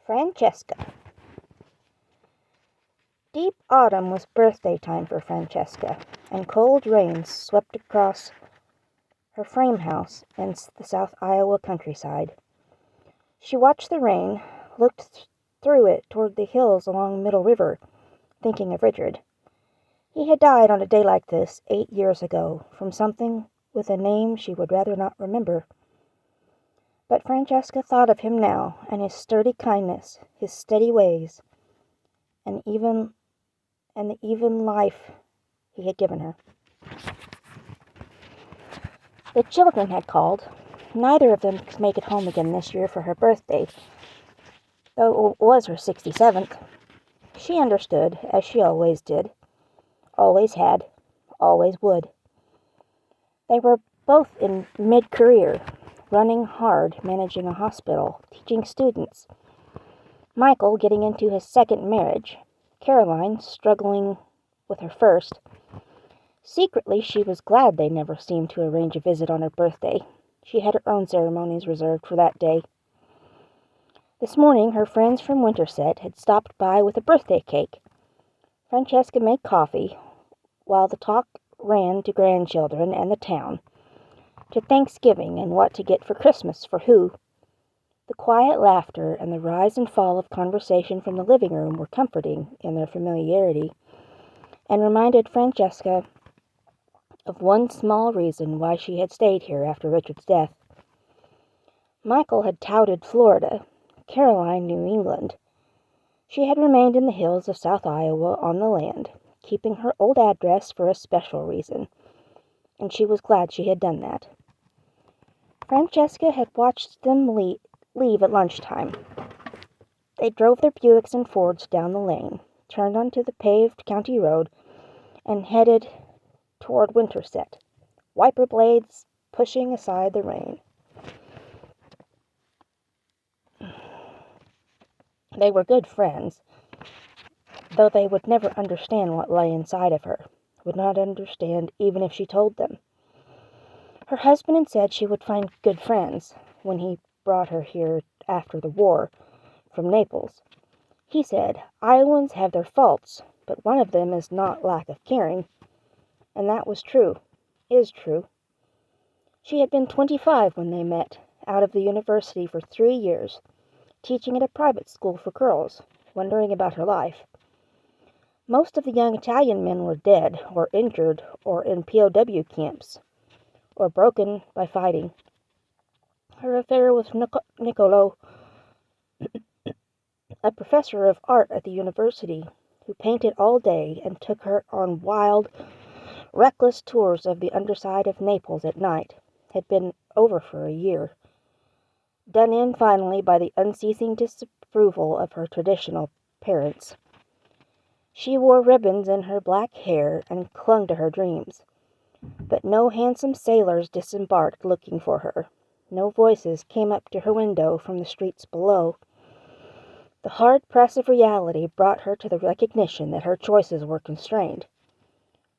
Francesca. Deep autumn was birthday time for Francesca, and cold rains swept across her frame house in the South Iowa countryside. She watched the rain, looked through it toward the hills along Middle River, thinking of Richard. He had died on a day like this 8 years ago from something with a name she would rather not remember. But Francesca thought of him now, and his sturdy kindness, his steady ways, and the even life he had given her. The children had called. Neither of them could make it home again this year for her birthday, though it was her 67th. She understood, as she always did, always had, always would. They were both in mid-career, running hard, managing a hospital, teaching students. Michael getting into his second marriage, Caroline struggling with her first. Secretly, she was glad they never seemed to arrange a visit on her birthday. She had her own ceremonies reserved for that day. This morning, her friends from Winterset had stopped by with a birthday cake. Francesca made coffee, while the talk ran to grandchildren and the town, to Thanksgiving and what to get for Christmas for who. The quiet laughter and the rise and fall of conversation from the living room were comforting in their familiarity, and reminded Francesca of one small reason why she had stayed here after Richard's death. Michael had touted Florida, Caroline New England. She had remained in the hills of South Iowa on the land, keeping her old address for a special reason, and she was glad she had done that. Francesca had watched them leave at lunchtime. They drove their Buicks and Fords down the lane, turned onto the paved county road, and headed toward Winterset, wiper blades pushing aside the rain. They were good friends, though they would never understand what lay inside of her, would not understand even if she told them. Her husband had said she would find good friends when he brought her here after the war from Naples. He said, Iowans have their faults, but one of them is not lack of caring. And that was true, is true. She had been 25 when they met, out of the university for 3 years, teaching at a private school for girls, wondering about her life. Most of the young Italian men were dead, or injured, or in POW camps, or broken by fighting. Her affair with Niccolo, a professor of art at the university, who painted all day and took her on wild, reckless tours of the underside of Naples at night, had been over for a year, done in finally by the unceasing disapproval of her traditional parents. She wore ribbons in her black hair and clung to her dreams, but no handsome sailors disembarked looking for her. No voices came up to her window from the streets below. The hard press of reality brought her to the recognition that her choices were constrained.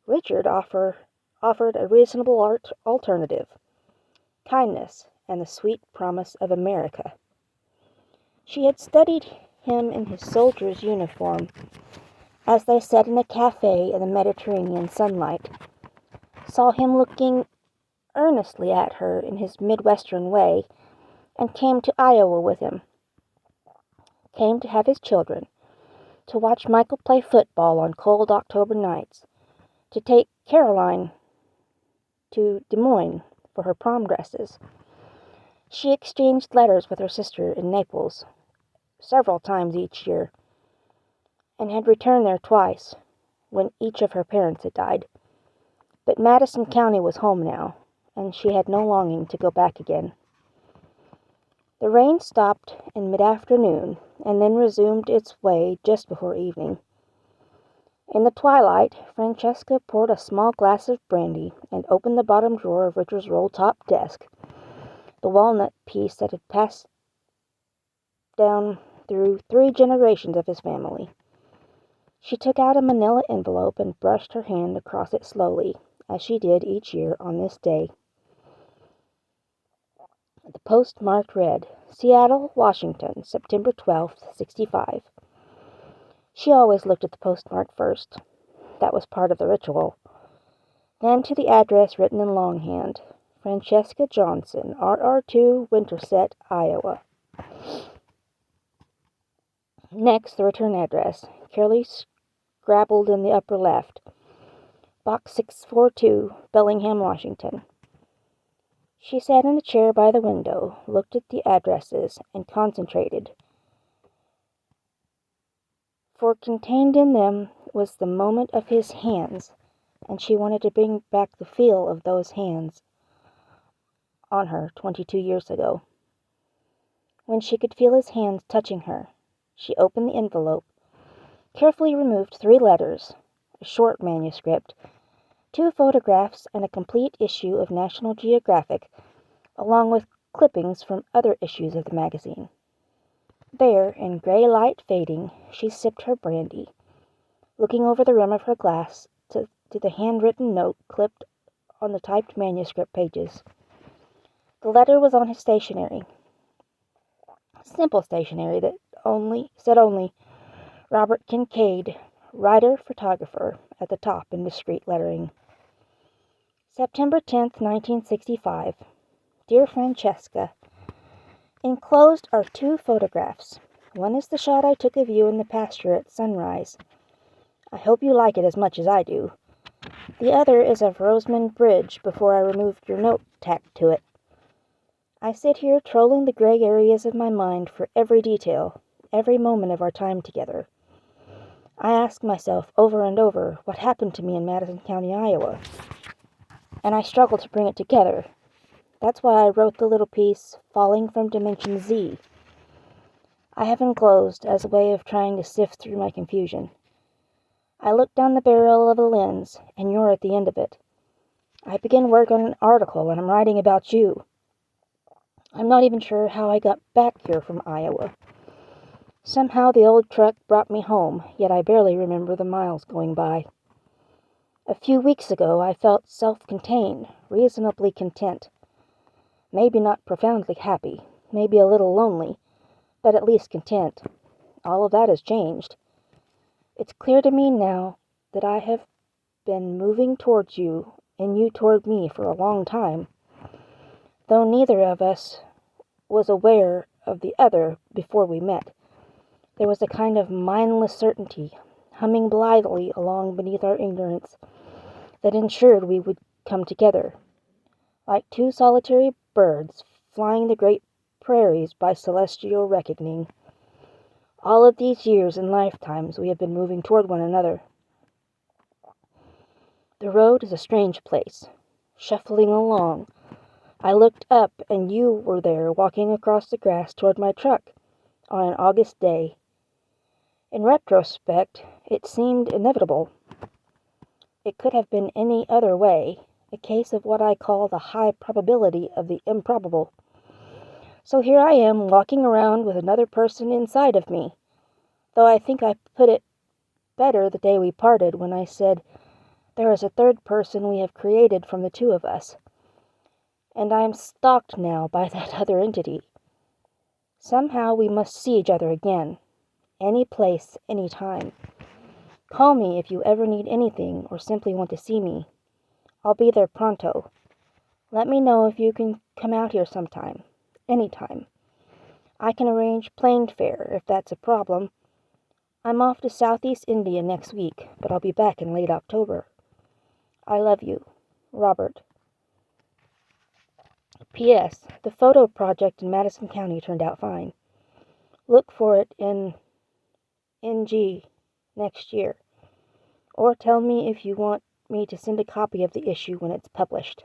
Richard offered a reasonable alternative, kindness and the sweet promise of America. She had studied him in his soldier's uniform as they sat in a cafe in the Mediterranean sunlight, saw him looking earnestly at her in his Midwestern way, and came to Iowa with him. Came to have his children, to watch Michael play football on cold October nights, to take Caroline to Des Moines for her prom dresses. She exchanged letters with her sister in Naples several times each year, and had returned there twice, when each of her parents had died. But Madison County was home now, and she had no longing to go back again. The rain stopped in mid-afternoon, and then resumed its way just before evening. In the twilight, Francesca poured a small glass of brandy and opened the bottom drawer of Richard's roll-top desk, the walnut piece that had passed down through 3 generations of his family. She took out a manila envelope and brushed her hand across it slowly, as she did each year on this day. The postmark read, Seattle, Washington, September 12th, 65. She always looked at the postmark first. That was part of the ritual. Then to the address written in longhand, Francesca Johnson, RR2, Winterset, Iowa. Next, the return address, carefully scrabbled in the upper left, Box 642, Bellingham, Washington. She sat in a chair by the window, looked at the addresses, and concentrated. For contained in them was the moment of his hands, and she wanted to bring back the feel of those hands on her 22 years ago. When she could feel his hands touching her, she opened the envelope, carefully removed 3 letters, a short manuscript, 2 photographs, and a complete issue of National Geographic, along with clippings from other issues of the magazine. There, in gray light fading, she sipped her brandy, looking over the rim of her glass to the handwritten note clipped on the typed manuscript pages. The letter was on his stationery. Simple stationery that said only Robert Kincaid, writer, photographer, at the top in discreet lettering. September 10th, 1965. Dear Francesca, enclosed are 2 photographs. One is the shot I took of you in the pasture at sunrise. I hope you like it as much as I do. The other is of Rosamond Bridge before I removed your note tacked to it. I sit here trolling the gray areas of my mind for every detail, every moment of our time together. I ask myself over and over what happened to me in Madison County, Iowa, and I struggle to bring it together. That's why I wrote the little piece, Falling from Dimension Z. I have enclosed as a way of trying to sift through my confusion. I look down the barrel of a lens, and you're at the end of it. I begin work on an article, and I'm writing about you. I'm not even sure how I got back here from Iowa. Somehow the old truck brought me home, yet I barely remember the miles going by. A few weeks ago I felt self-contained, reasonably content. Maybe not profoundly happy, maybe a little lonely, but at least content. All of that has changed. It's clear to me now that I have been moving towards you and you toward me for a long time. Though neither of us was aware of the other before we met, there was a kind of mindless certainty, humming blithely along beneath our ignorance, that ensured we would come together, like 2 solitary birds flying the great prairies by celestial reckoning. All of these years and lifetimes we have been moving toward one another. The road is a strange place. Shuffling along, I looked up and you were there walking across the grass toward my truck on an August day. In retrospect, it seemed inevitable. It could have been any other way, a case of what I call the high probability of the improbable. So here I am walking around with another person inside of me, though I think I put it better the day we parted when I said, there is a third person we have created from the 2 of us, and I am stalked now by that other entity. Somehow we must see each other again, any place, any time. Call me if you ever need anything or simply want to see me. I'll be there pronto. Let me know if you can come out here sometime, anytime. I can arrange plane fare if that's a problem. I'm off to Southeast India next week, but I'll be back in late October. I love you, Robert. P.S. The photo project in Madison County turned out fine. Look for it in NG next year. Or tell me if you want me to send a copy of the issue when it's published.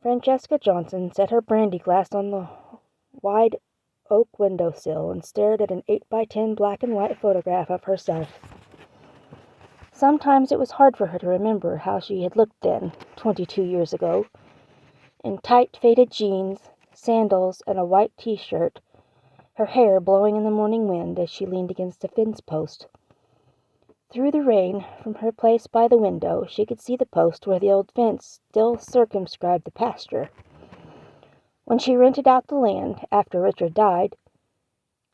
Francesca Johnson set her brandy glass on the wide oak windowsill and stared at an 8x10 black and white photograph of herself. Sometimes it was hard for her to remember how she had looked then, 22 years ago, in tight faded jeans, sandals, and a white t-shirt, her hair blowing in the morning wind as she leaned against a fence post. Through the rain, from her place by the window, she could see the post where the old fence still circumscribed the pasture. When she rented out the land after Richard died,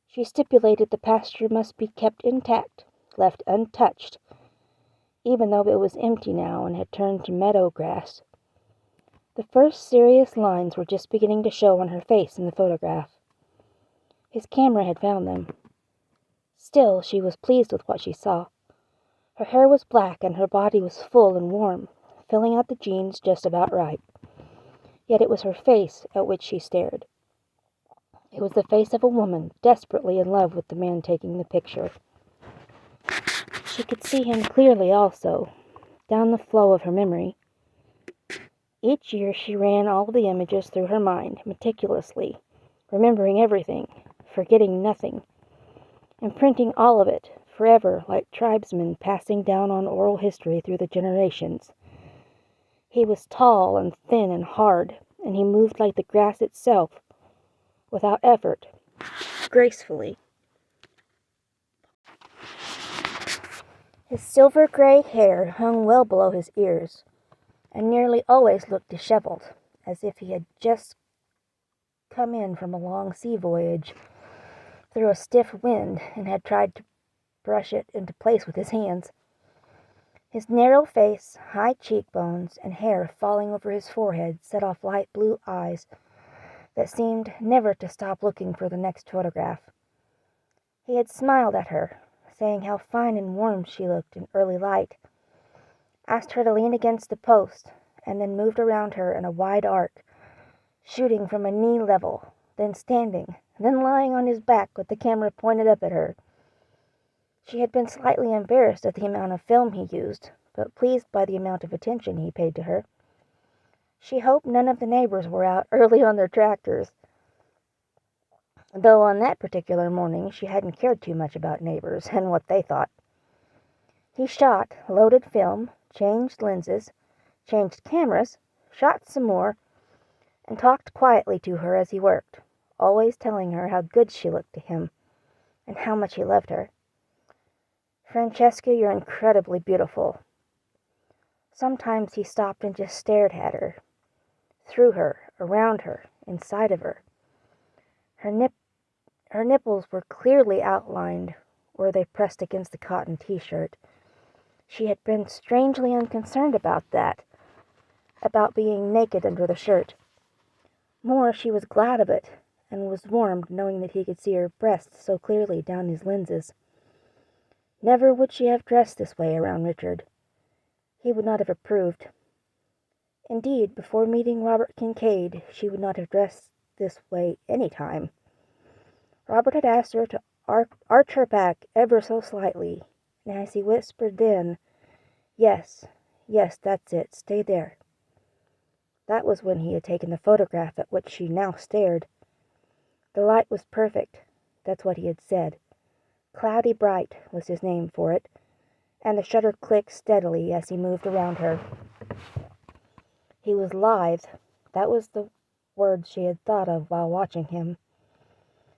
she stipulated the pasture must be kept intact, left untouched, even though it was empty now and had turned to meadow grass. The first serious lines were just beginning to show on her face in the photograph. His camera had found them. Still, she was pleased with what she saw. Her hair was black and her body was full and warm, filling out the jeans just about right. Yet it was her face at which she stared. It was the face of a woman desperately in love with the man taking the picture. She could see him clearly also, down the flow of her memory. Each year she ran all the images through her mind meticulously, remembering everything, forgetting nothing, imprinting all of it forever like tribesmen passing down on oral history through the generations. He was tall and thin and hard, and he moved like the grass itself, without effort, gracefully. His silver-gray hair hung well below his ears, and nearly always looked disheveled, as if he had just come in from a long sea voyage through a stiff wind and had tried to brush it into place with his hands. His narrow face, high cheekbones, and hair falling over his forehead set off light blue eyes that seemed never to stop looking for the next photograph. He had smiled at her, saying how fine and warm she looked in early light, asked her to lean against the post, and then moved around her in a wide arc, shooting from a knee level, then standing, then lying on his back with the camera pointed up at her. She had been slightly embarrassed at the amount of film he used, but pleased by the amount of attention he paid to her. She hoped none of the neighbors were out early on their tractors, though on that particular morning she hadn't cared too much about neighbors and what they thought. He shot, loaded film, changed lenses, changed cameras, shot some more, and talked quietly to her as he worked, always telling her how good she looked to him and how much he loved her. "Francesca, you're incredibly beautiful." Sometimes he stopped and just stared at her, through her, around her, inside of her. Her nipples were clearly outlined where they pressed against the cotton t-shirt. She had been strangely unconcerned about that, about being naked under the shirt. More, she was glad of it, and was warmed knowing that he could see her breasts so clearly down his lenses. Never would she have dressed this way around Richard. He would not have approved. Indeed, before meeting Robert Kincaid, she would not have dressed this way any time. Robert had asked her to arch her back ever so slightly, and as he whispered then, yes, that's it, stay there." That was when he had taken the photograph at which she now stared. The light was perfect, that's what he had said. Cloudy Bright was his name for it, and the shutter clicked steadily as he moved around her. He was lithe, that was the word she had thought of while watching him.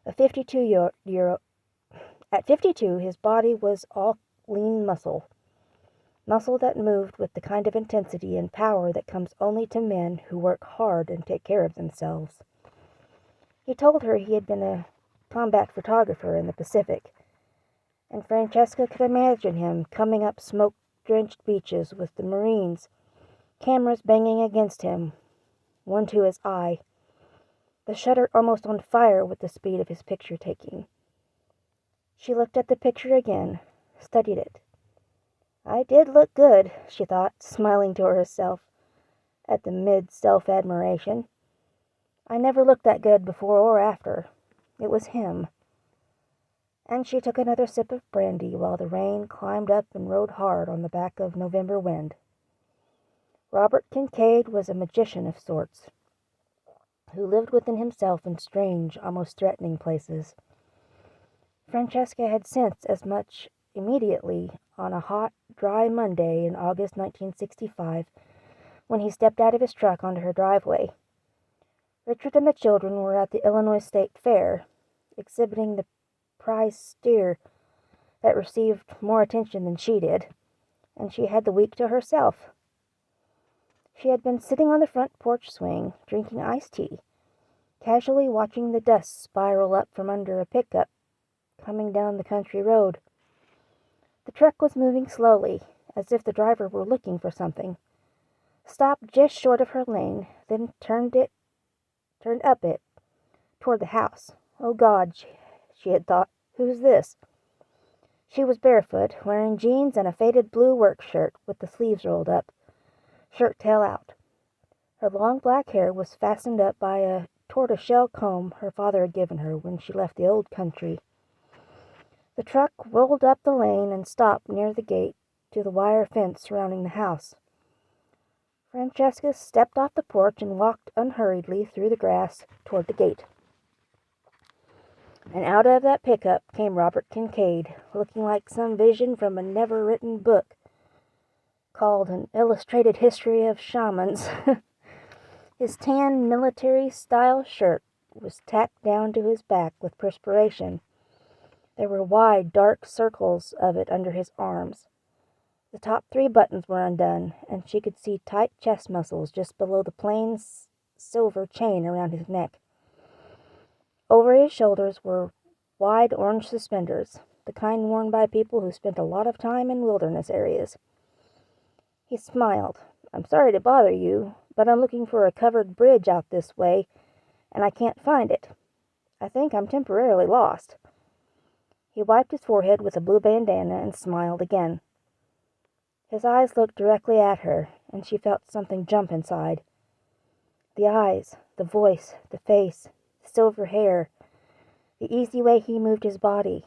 At 52, his body was all lean muscle that moved with the kind of intensity and power that comes only to men who work hard and take care of themselves. He told her he had been a combat photographer in the Pacific, and Francesca could imagine him coming up smoke-drenched beaches with the Marines, cameras banging against him, one to his eye, the shutter almost on fire with the speed of his picture-taking. She looked at the picture again, studied it. I did look good, she thought, smiling to herself at the mid-self-admiration. I never looked that good before or after. It was him. And she took another sip of brandy while the rain climbed up and rode hard on the back of November wind. Robert Kincaid was a magician of sorts, who lived within himself in strange, almost threatening places. Francesca had sensed as much immediately on a hot, dry Monday in August 1965, when he stepped out of his truck onto her driveway. Richard and the children were at the Illinois State Fair, exhibiting the prize steer that received more attention than she did, and she had the week to herself. She had been sitting on the front porch swing, drinking iced tea, casually watching the dust spiral up from under a pickup coming down the country road. The truck was moving slowly, as if the driver were looking for something, stopped just short of her lane, then turned up it, toward the house. Oh God, she had thought, who's this? She was barefoot, wearing jeans and a faded blue work shirt with the sleeves rolled up, shirt tail out. Her long black hair was fastened up by a tortoiseshell comb her father had given her when she left the old country. The truck rolled up the lane and stopped near the gate to the wire fence surrounding the house. Francesca stepped off the porch and walked unhurriedly through the grass toward the gate. And out of that pickup came Robert Kincaid, looking like some vision from a never-written book called An Illustrated History of Shamans. His tan military-style shirt was tacked down to his back with perspiration. There were wide, dark circles of it under his arms. The top 3 buttons were undone, and she could see tight chest muscles just below the plain silver chain around his neck. Over his shoulders were wide orange suspenders, the kind worn by people who spent a lot of time in wilderness areas. He smiled. "I'm sorry to bother you, but I'm looking for a covered bridge out this way, and I can't find it. I think I'm temporarily lost." He wiped his forehead with a blue bandana and smiled again. His eyes looked directly at her, and she felt something jump inside. The eyes, the voice, the face, the silver hair, the easy way he moved his body.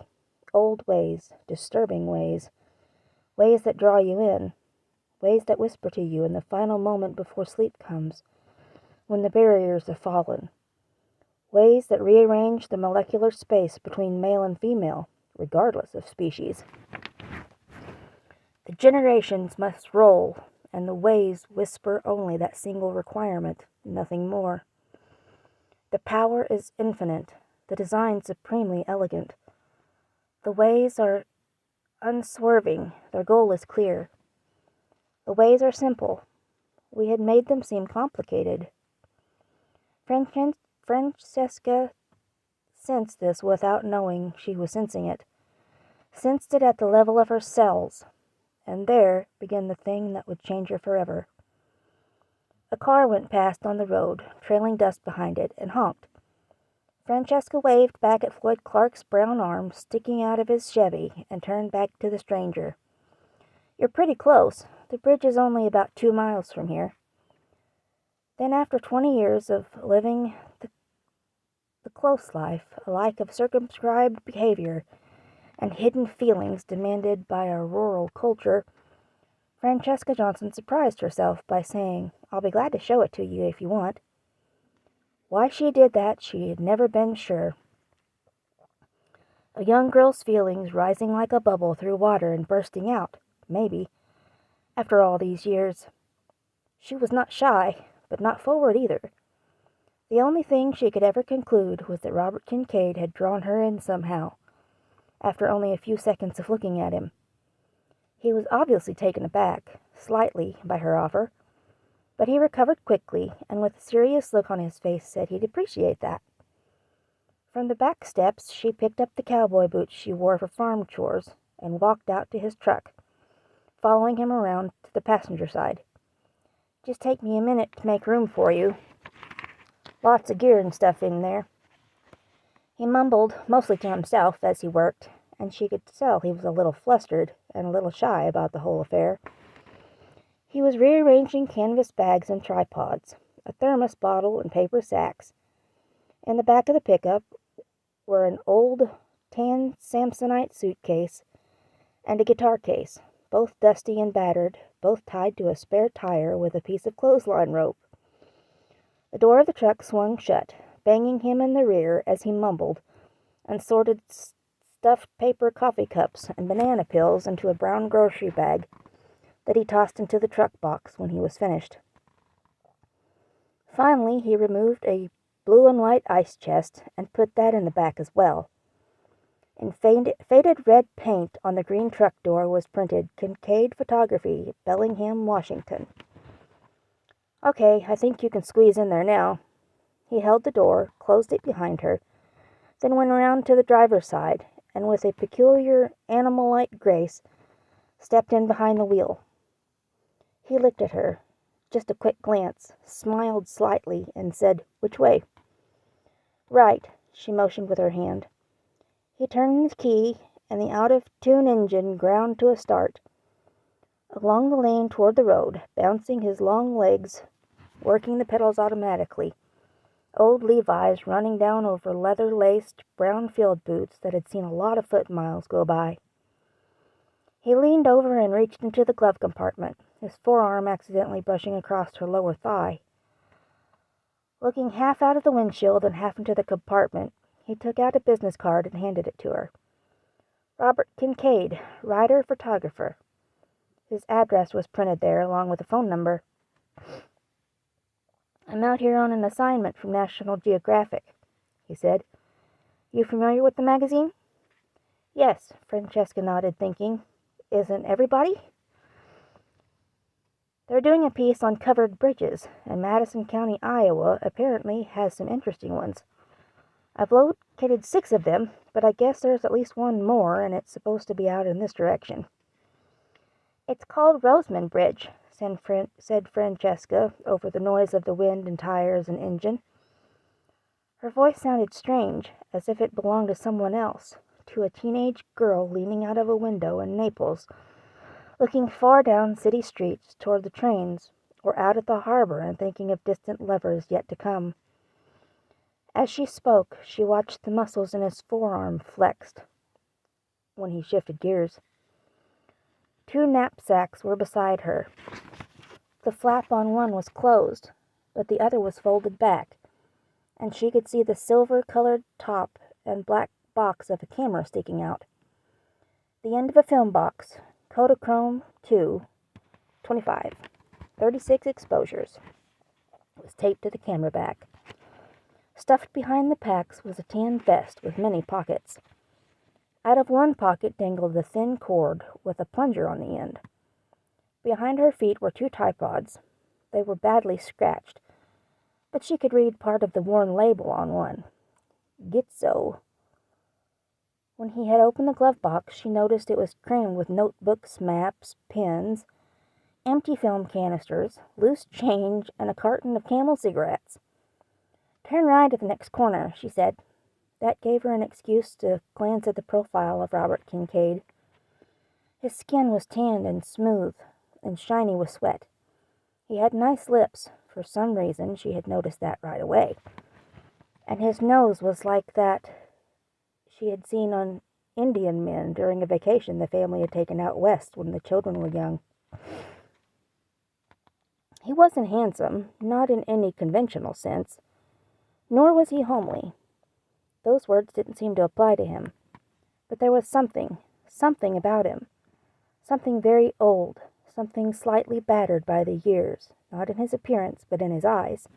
Old ways, disturbing ways, ways that draw you in, ways that whisper to you in the final moment before sleep comes, when the barriers have fallen, ways that rearrange the molecular space between male and female, regardless of species. The generations must roll, and the ways whisper only that single requirement, nothing more. The power is infinite, the design supremely elegant. The ways are unswerving, their goal is clear. The ways are simple. We had made them seem complicated. Francesca sensed this without knowing she was sensing it, sensed it at the level of her cells, and there began the thing that would change her forever. A car went past on the road, trailing dust behind it, and honked. Francesca waved back at Floyd Clark's brown arm sticking out of his Chevy and turned back to the stranger. "You're pretty close. The bridge is only about 2 miles from here." Then, after 20 years of living the close life, a life of circumscribed behavior and hidden feelings demanded by a rural culture, Francesca Johnson surprised herself by saying, "I'll be glad to show it to you if you want." Why she did that she had never been sure. A young girl's feelings rising like a bubble through water and bursting out, maybe, after all these years. She was not shy, but not forward either. The only thing she could ever conclude was that Robert Kincaid had drawn her in somehow, after only a few seconds of looking at him. He was obviously taken aback, slightly, by her offer, but he recovered quickly, and with a serious look on his face said he'd appreciate that. From the back steps she picked up the cowboy boots she wore for farm chores and walked out to his truck, following him around to the passenger side. "Just take me a minute to make room for you. Lots of gear and stuff in there." He mumbled, mostly to himself, as he worked, and she could tell he was a little flustered and a little shy about the whole affair. He was rearranging canvas bags and tripods, a thermos bottle and paper sacks. In the back of the pickup were an old tan Samsonite suitcase and a guitar case, both dusty and battered, both tied to a spare tire with a piece of clothesline rope. The door of the truck swung shut, banging him in the rear as he mumbled, and sorted stuffed paper coffee cups and banana peels into a brown grocery bag that he tossed into the truck box when he was finished. Finally, he removed a blue and white ice chest and put that in the back as well. In faded red paint on the green truck door was printed Kincaid Photography, Bellingham, Washington. "Okay, I think you can squeeze in there now." He held the door, closed it behind her, then went around to the driver's side, and with a peculiar animal-like grace, stepped in behind the wheel. He looked at her, just a quick glance, smiled slightly, and said, "Which way?" "Right," she motioned with her hand. He turned the key, and the out-of-tune engine ground to a start. Along the lane toward the road, bouncing his long legs, working the pedals automatically, old Levi's running down over leather-laced brown field boots that had seen a lot of foot miles go by. He leaned over and reached into the glove compartment, his forearm accidentally brushing across her lower thigh. Looking half out of the windshield and half into the compartment, he took out a business card and handed it to her. "Robert Kincaid, writer-photographer." His address was printed there, along with a phone number. "I'm out here on an assignment from National Geographic," he said. "You familiar with the magazine?" "Yes," Francesca nodded, thinking. "Isn't everybody?" "They're doing a piece on covered bridges, and Madison County, Iowa, apparently has some interesting ones. I've located 6 of them, but I guess there's at least one more, and it's supposed to be out in this direction." "It's called Roseman Bridge," said Francesca, over the noise of the wind and tires and engine. Her voice sounded strange, as if it belonged to someone else, to a teenage girl leaning out of a window in Naples, looking far down city streets toward the trains, or out at the harbor and thinking of distant lovers yet to come. As she spoke, she watched the muscles in his forearm flexed when he shifted gears. 2 knapsacks were beside her. The flap on one was closed, but the other was folded back, and she could see the silver-colored top and black box of a camera sticking out. The end of a film box, Kodachrome 2, 25, 36 exposures, was taped to the camera back. Stuffed behind the packs was a tan vest with many pockets. Out of one pocket dangled a thin cord with a plunger on the end. Behind her feet were 2 tripods. They were badly scratched, but she could read part of the worn label on one. Gitzo. When he had opened the glove box, she noticed it was crammed with notebooks, maps, pens, empty film canisters, loose change, and a carton of Camel cigarettes. "Turn right at the next corner," she said. That gave her an excuse to glance at the profile of Robert Kincaid. His skin was tanned and smooth and shiny with sweat. He had nice lips. For some reason, she had noticed that right away. And his nose was like that she had seen on Indian men during a vacation the family had taken out west when the children were young. He wasn't handsome, not in any conventional sense, nor was he homely. Those words didn't seem to apply to him. But there was something about him, something very old, something slightly battered by the years, not in his appearance, but in his eyes.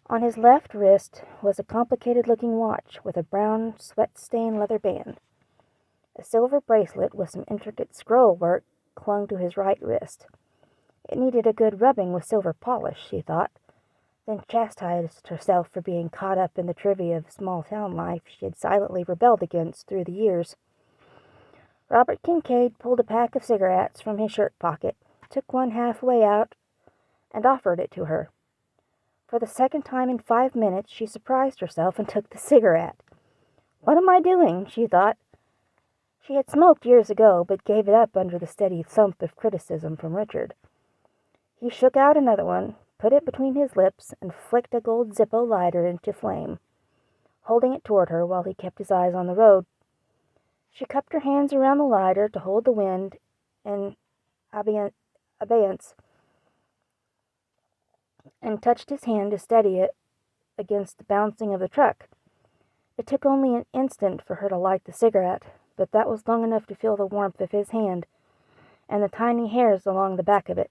On his left wrist was a complicated-looking watch with a brown, sweat-stained leather band. A silver bracelet with some intricate scroll work clung to his right wrist. It needed a good rubbing with silver polish, she thought, then chastised herself for being caught up in the trivia of small-town life she had silently rebelled against through the years. Robert Kincaid pulled a pack of cigarettes from his shirt pocket, took one halfway out, and offered it to her. For the second time in 5 minutes, she surprised herself and took the cigarette. "What am I doing?" she thought. She had smoked years ago, but gave it up under the steady thump of criticism from Richard. He shook out another one, put it between his lips, and flicked a gold Zippo lighter into flame, holding it toward her while he kept his eyes on the road. She cupped her hands around the lighter to hold the wind in abeyance, and touched his hand to steady it against the bouncing of the truck. It took only an instant for her to light the cigarette, but that was long enough to feel the warmth of his hand and the tiny hairs along the back of it.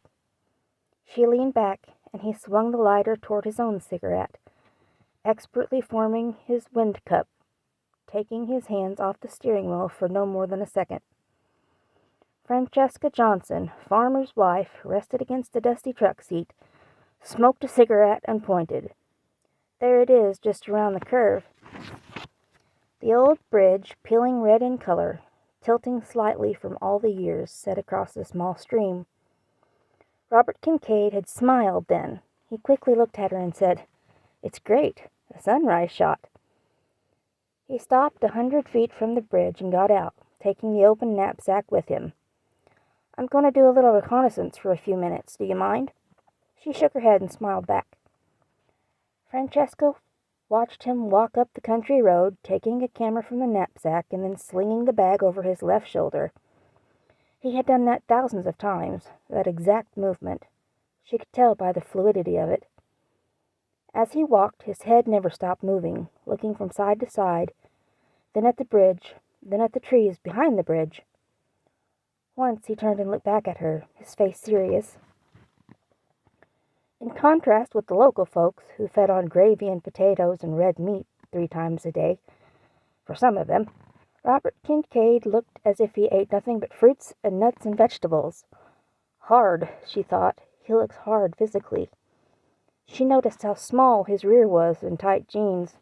She leaned back, and he swung the lighter toward his own cigarette, expertly forming his wind cup, taking his hands off the steering wheel for no more than a second. Francesca Johnson, farmer's wife, rested against the dusty truck seat, smoked a cigarette, and pointed. There it is, just around the curve. The old bridge, peeling red in color, tilting slightly from all the years, set across the small stream. Robert Kincaid had smiled then. He quickly looked at her and said, "It's great, a sunrise shot." He stopped 100 feet from the bridge and got out, taking the open knapsack with him. "I'm going to do a little reconnaissance for a few minutes. Do you mind?" She shook her head and smiled back. Francesca watched him walk up the country road, taking a camera from the knapsack and then slinging the bag over his left shoulder. He had done that thousands of times, that exact movement. She could tell by the fluidity of it. As he walked, his head never stopped moving, looking from side to side, then at the bridge, then at the trees behind the bridge. Once he turned and looked back at her, his face serious. In contrast with the local folks, who fed on gravy and potatoes and red meat 3 times a day, for some of them, Robert Kincaid looked as if he ate nothing but fruits and nuts and vegetables. Hard, she thought. He looks hard physically. She noticed how small his rear was in tight jeans.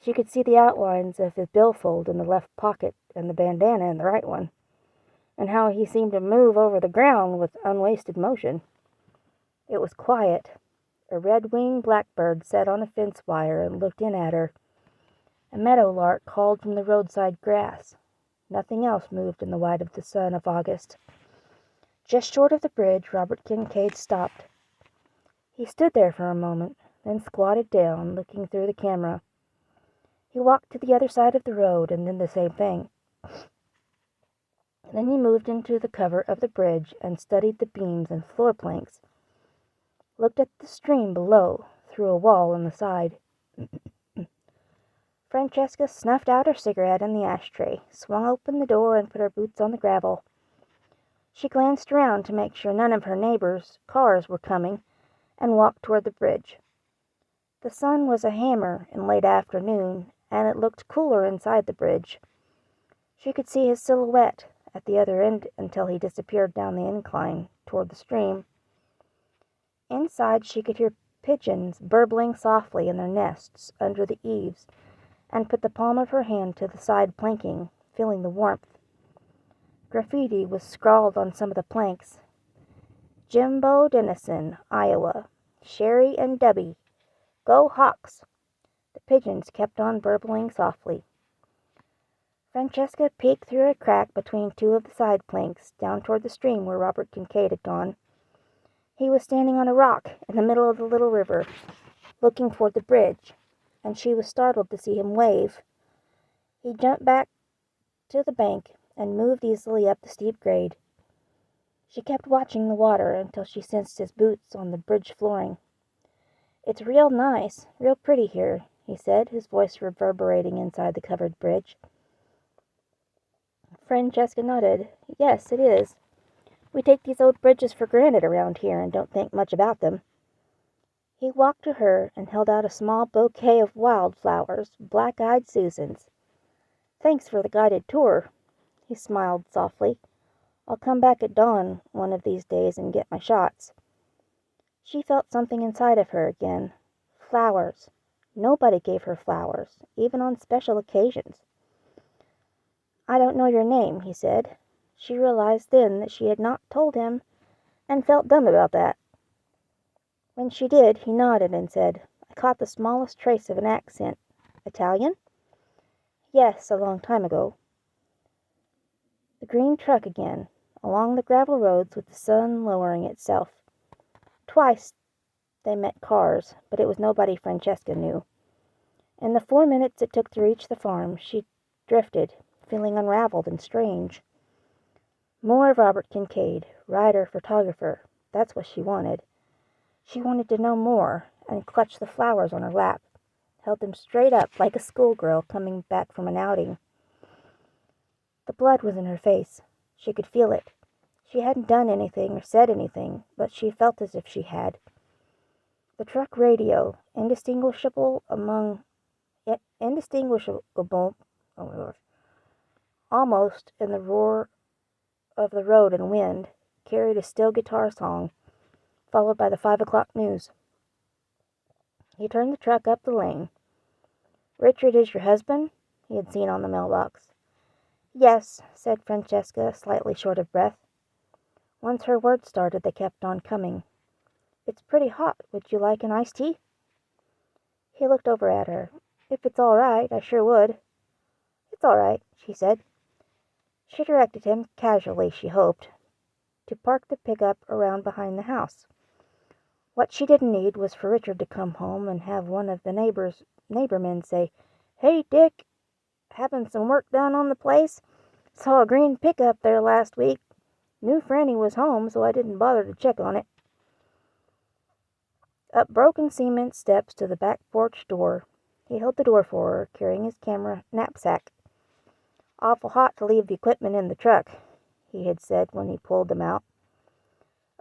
She could see the outlines of his billfold in the left pocket and the bandana in the right one, and how he seemed to move over the ground with unwasted motion. It was quiet. A red-winged blackbird sat on a fence wire and looked in at her. A meadowlark called from the roadside grass. Nothing else moved in the white of the sun of August. Just short of the bridge, Robert Kincaid stopped. He stood there for a moment, then squatted down, looking through the camera. He walked to the other side of the road, and then the same thing. Then he moved into the cover of the bridge and studied the beams and floor planks. Looked at the stream below, through a wall in the side. Francesca snuffed out her cigarette in the ashtray, swung open the door, and put her boots on the gravel. She glanced around to make sure none of her neighbors' cars were coming, and walked toward the bridge. The sun was a hammer in late afternoon, and it looked cooler inside the bridge. She could see his silhouette at the other end until he disappeared down the incline toward the stream. Inside she could hear pigeons burbling softly in their nests under the eaves, and put the palm of her hand to the side planking, feeling the warmth. Graffiti was scrawled on some of the planks. "Jimbo Dennison, Iowa. Sherry and Dubby. Go Hawks." The pigeons kept on burbling softly. Francesca peeked through a crack between 2 of the side planks, down toward the stream where Robert Kincaid had gone. He was standing on a rock in the middle of the little river, looking toward the bridge, and she was startled to see him wave. He jumped back to the bank and moved easily up the steep grade. She kept watching the water until she sensed his boots on the bridge flooring. "It's real nice, real pretty here," he said, his voice reverberating inside the covered bridge. Francesca nodded. "Yes, it is. We take these old bridges for granted around here and don't think much about them." He walked to her and held out a small bouquet of wildflowers, black-eyed Susans. "Thanks for the guided tour." He smiled softly. "I'll come back at dawn one of these days and get my shots." She felt something inside of her again. Flowers. Nobody gave her flowers, even on special occasions. "I don't know your name," he said. She realized then that she had not told him, and felt dumb about that. When she did, he nodded and said, "I caught the smallest trace of an accent. Italian?" "Yes, a long time ago." The green truck again, along the gravel roads with the sun lowering itself. Twice they met cars, but it was nobody Francesca knew. In the 4 minutes it took to reach the farm, she drifted, feeling unraveled and strange. More of Robert Kincaid, writer, photographer. That's what she wanted. She wanted to know more, and clutched the flowers on her lap, held them straight up like a schoolgirl coming back from an outing. The blood was in her face. She could feel it. She hadn't done anything or said anything, but she felt as if she had. The truck radio, indistinguishable, almost in the roar of the road and wind, carried a still guitar song, followed by the 5 o'clock news. He turned the truck up the lane. "Richard is your husband?" he had seen on the mailbox. "Yes," said Francesca, slightly short of breath. Once her words started, they kept on coming. "It's pretty hot. Would you like an iced tea?" He looked over at her. "If it's all right, I sure would." "It's all right," she said. She directed him, casually she hoped, to park the pickup around behind the house. What she didn't need was for Richard to come home and have one of the neighbormen say, "Hey, Dick, having some work done on the place? Saw a green pickup there last week. Knew Franny was home, so I didn't bother to check on it." Up broken cement steps to the back porch door. He held the door for her, carrying his camera knapsack. "Awful hot to leave the equipment in the truck," he had said when he pulled them out.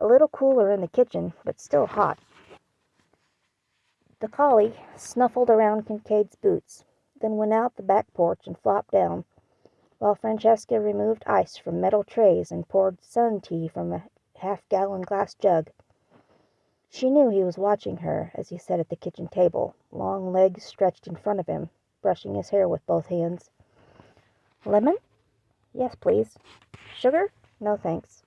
"A little cooler in the kitchen, but still hot." The collie snuffled around Kincaid's boots, then went out the back porch and flopped down, while Francesca removed ice from metal trays and poured sun tea from a half-gallon glass jug. She knew he was watching her as he sat at the kitchen table, long legs stretched in front of him, brushing his hair with both hands. "Lemon?" "Yes, please." "Sugar?" "No, thanks."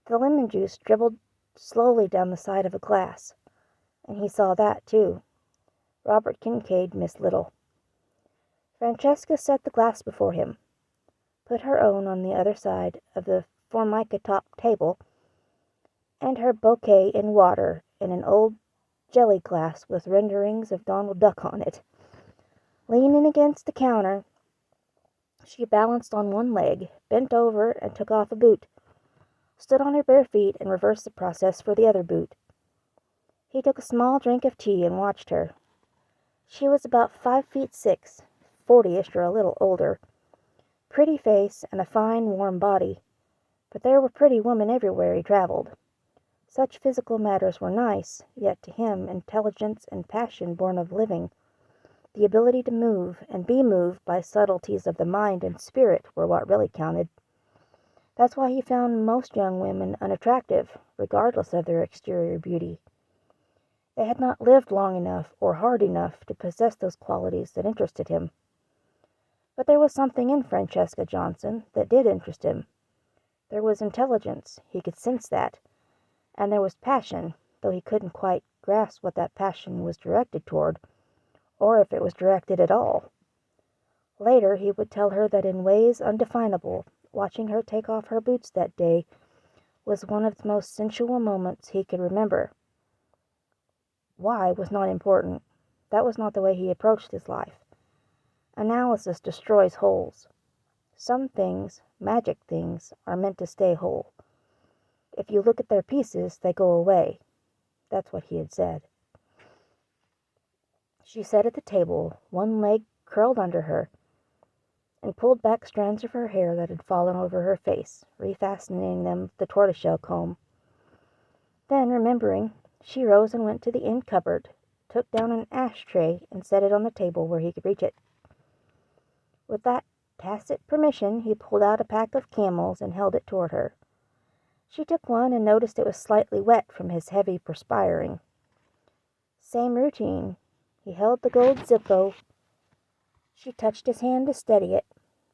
The lemon juice dribbled slowly down the side of a glass, and he saw that, too. Robert Kincaid missed little. Francesca set the glass before him, put her own on the other side of the formica-topped table, and her bouquet in water in an old jelly glass with renderings of Donald Duck on it. Leaning against the counter, she balanced on one leg, bent over and took off a boot, stood on her bare feet and reversed the process for the other boot. He took a small drink of tea and watched her. She was about 5'6", 40-ish or a little older. Pretty face and a fine, warm body. But there were pretty women everywhere he traveled. Such physical matters were nice, yet to him intelligence and passion born of living, the ability to move and be moved by subtleties of the mind and spirit were what really counted. That's why he found most young women unattractive, regardless of their exterior beauty. They had not lived long enough or hard enough to possess those qualities that interested him. But there was something in Francesca Johnson that did interest him. There was intelligence, he could sense that, and there was passion, though he couldn't quite grasp what that passion was directed toward, or if it was directed at all. Later he would tell her that in ways undefinable, watching her take off her boots that day was one of the most sensual moments he could remember. Why was not important. That was not the way he approached his life. Analysis destroys wholes. Some things, magic things, are meant to stay whole. If you look at their pieces, they go away. That's what he had said. She sat at the table, one leg curled under her, and pulled back strands of her hair that had fallen over her face, refastening them with the tortoiseshell comb. Then, remembering, she rose and went to the end cupboard, took down an ashtray, and set it on the table where he could reach it. With that tacit permission, he pulled out a pack of Camels and held it toward her. She took one and noticed it was slightly wet from his heavy perspiring. Same routine. He held the gold Zippo. She touched his hand to steady it,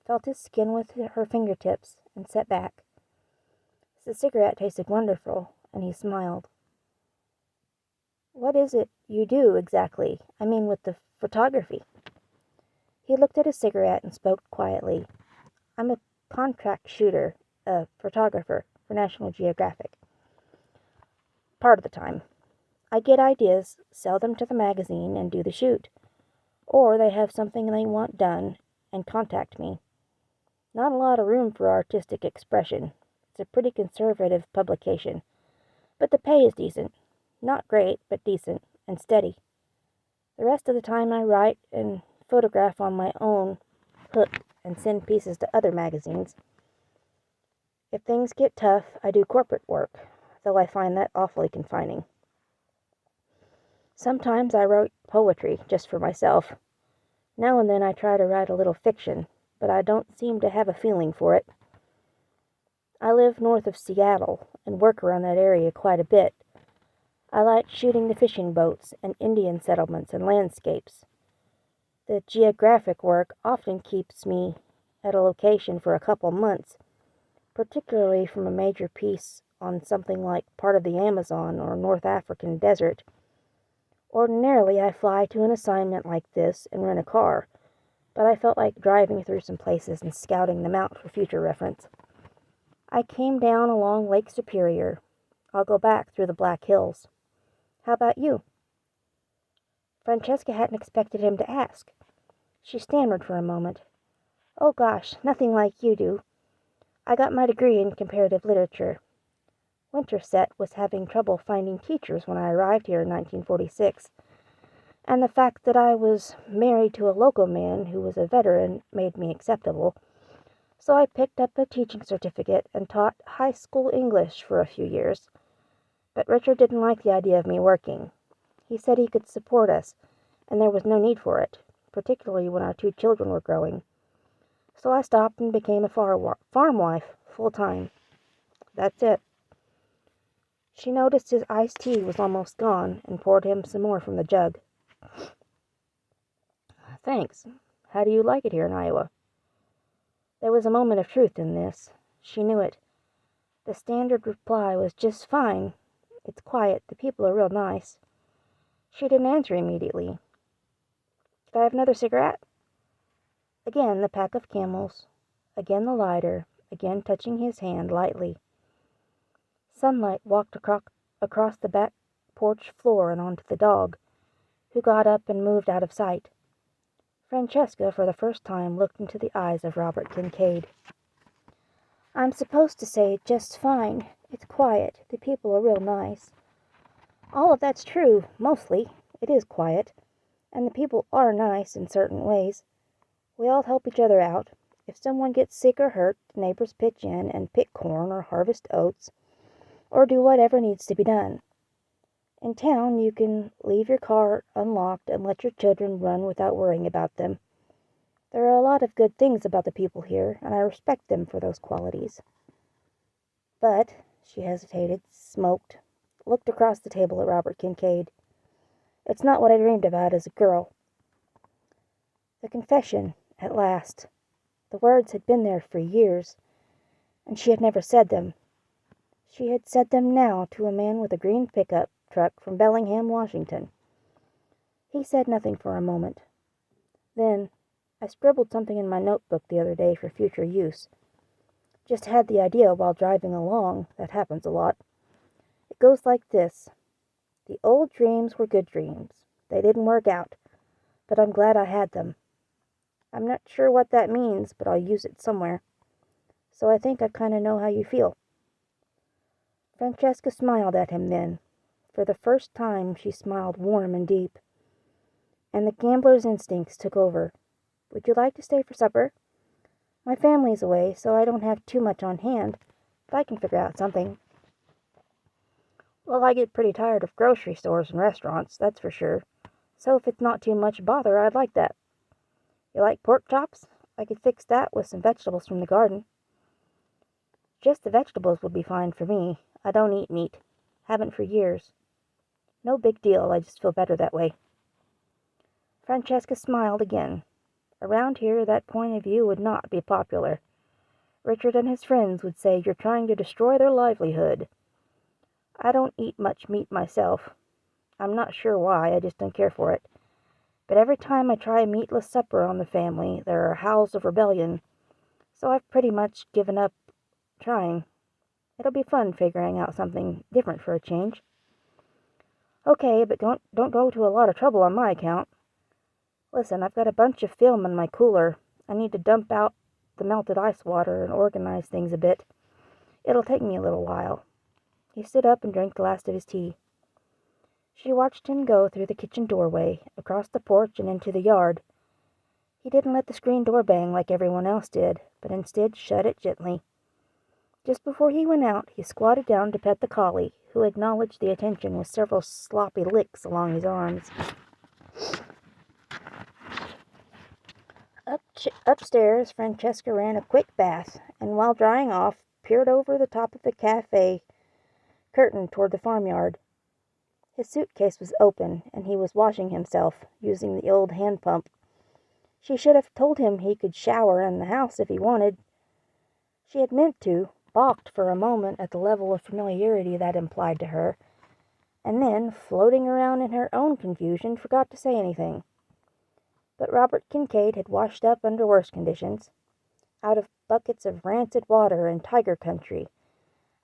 felt his skin with her fingertips, and sat back. The cigarette tasted wonderful, and he smiled. "What is it you do, exactly? I mean with the photography?" He looked at his cigarette and spoke quietly. "I'm a contract shooter, a photographer for National Geographic. Part of the time. I get ideas, sell them to the magazine, and do the shoot. Or they have something they want done and contact me. Not a lot of room for artistic expression. It's a pretty conservative publication. But the pay is decent. Not great, but decent and steady. The rest of the time I write and photograph on my own hook and send pieces to other magazines. If things get tough, I do corporate work, though I find that awfully confining. Sometimes I write poetry just for myself. Now and then I try to write a little fiction, but I don't seem to have a feeling for it. I live north of Seattle and work around that area quite a bit. I like shooting the fishing boats and Indian settlements and landscapes. The geographic work often keeps me at a location for a couple months, particularly from a major piece on something like part of the Amazon or North African desert. Ordinarily, I fly to an assignment like this and rent a car, but I felt like driving through some places and scouting them out for future reference. I came down along Lake Superior. I'll go back through the Black Hills. How about you? Francesca hadn't expected him to ask. She stammered for a moment. Oh gosh, nothing like you do. I got my degree in comparative literature. Winterset was having trouble finding teachers when I arrived here in 1946, and the fact that I was married to a local man who was a veteran made me acceptable. So I picked up a teaching certificate and taught high school English for a few years. But Richard didn't like the idea of me working. He said he could support us, and there was no need for it, particularly when our 2 children were growing. So I stopped and became a farm wife, full-time. That's it. She noticed his iced tea was almost gone and poured him some more from the jug. Thanks. How do you like it here in Iowa? There was a moment of truth in this. She knew it. The standard reply was just fine. It's quiet. The people are real nice. She didn't answer immediately. Could I have another cigarette? Again the pack of Camels. Again the lighter. Again touching his hand lightly. Sunlight walked across the back porch floor and onto the dog, who got up and moved out of sight. Francesca, for the first time, looked into the eyes of Robert Kincaid. I'm supposed to say just fine. It's quiet. The people are real nice. All of that's true, mostly. It is quiet. And the people are nice in certain ways. We all help each other out. If someone gets sick or hurt, the neighbors pitch in and pick corn or harvest oats, or do whatever needs to be done. In town, you can leave your car unlocked and let your children run without worrying about them. There are a lot of good things about the people here, and I respect them for those qualities. But, she hesitated, smoked, looked across the table at Robert Kincaid. It's not what I dreamed about as a girl. The confession, at last. The words had been there for years, and she had never said them. She had said them now to a man with a green pickup truck from Bellingham, Washington. He said nothing for a moment. Then, I scribbled something in my notebook the other day for future use. Just had the idea while driving along. That happens a lot. It goes like this. The old dreams were good dreams. They didn't work out, but I'm glad I had them. I'm not sure what that means, but I'll use it somewhere. So I think I kind of know how you feel. Francesca smiled at him then. For the first time, she smiled warm and deep. And the gambler's instincts took over. Would you like to stay for supper? My family's away, so I don't have too much on hand, but I can figure out something. Well, I get pretty tired of grocery stores and restaurants, that's for sure. So if it's not too much bother, I'd like that. You like pork chops? I could fix that with some vegetables from the garden. Just the vegetables would be fine for me. I don't eat meat. Haven't for years. No big deal, I just feel better that way. Francesca smiled again. Around here, that point of view would not be popular. Richard and his friends would say you're trying to destroy their livelihood. I don't eat much meat myself. I'm not sure why, I just don't care for it. But every time I try a meatless supper on the family, there are howls of rebellion. So I've pretty much given up trying. It'll be fun figuring out something different for a change. Okay, but don't go to a lot of trouble on my account. Listen, I've got a bunch of film in my cooler. I need to dump out the melted ice water and organize things a bit. It'll take me a little while. He stood up and drank the last of his tea. She watched him go through the kitchen doorway, across the porch and into the yard. He didn't let the screen door bang like everyone else did, but instead shut it gently. Just before he went out, he squatted down to pet the collie, who acknowledged the attention with several sloppy licks along his arms. Upstairs, Francesca ran a quick bath, and while drying off, peered over the top of the cafe curtain toward the farmyard. His suitcase was open, and he was washing himself, using the old hand pump. She should have told him he could shower in the house if he wanted. She had meant to, balked for a moment at the level of familiarity that implied to her, and then, floating around in her own confusion, forgot to say anything. But Robert Kincaid had washed up under worse conditions, out of buckets of rancid water in tiger country,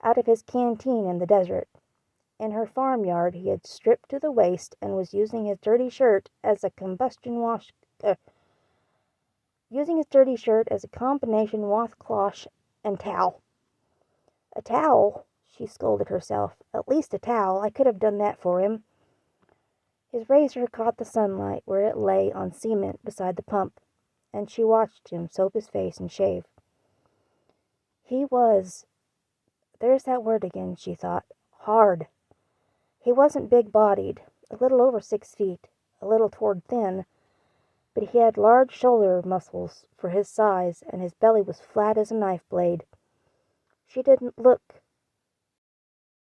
out of his canteen in the desert. In her farmyard he had stripped to the waist and was using his dirty shirt as a combination washcloth and towel. A towel, she scolded herself. At least a towel. I could have done that for him. His razor caught the sunlight where it lay on cement beside the pump, and she watched him soap his face and shave. There's that word again, she thought, hard. He wasn't big-bodied, a little over 6 feet, a little toward thin, but he had large shoulder muscles for his size, and his belly was flat as a knife blade. She didn't look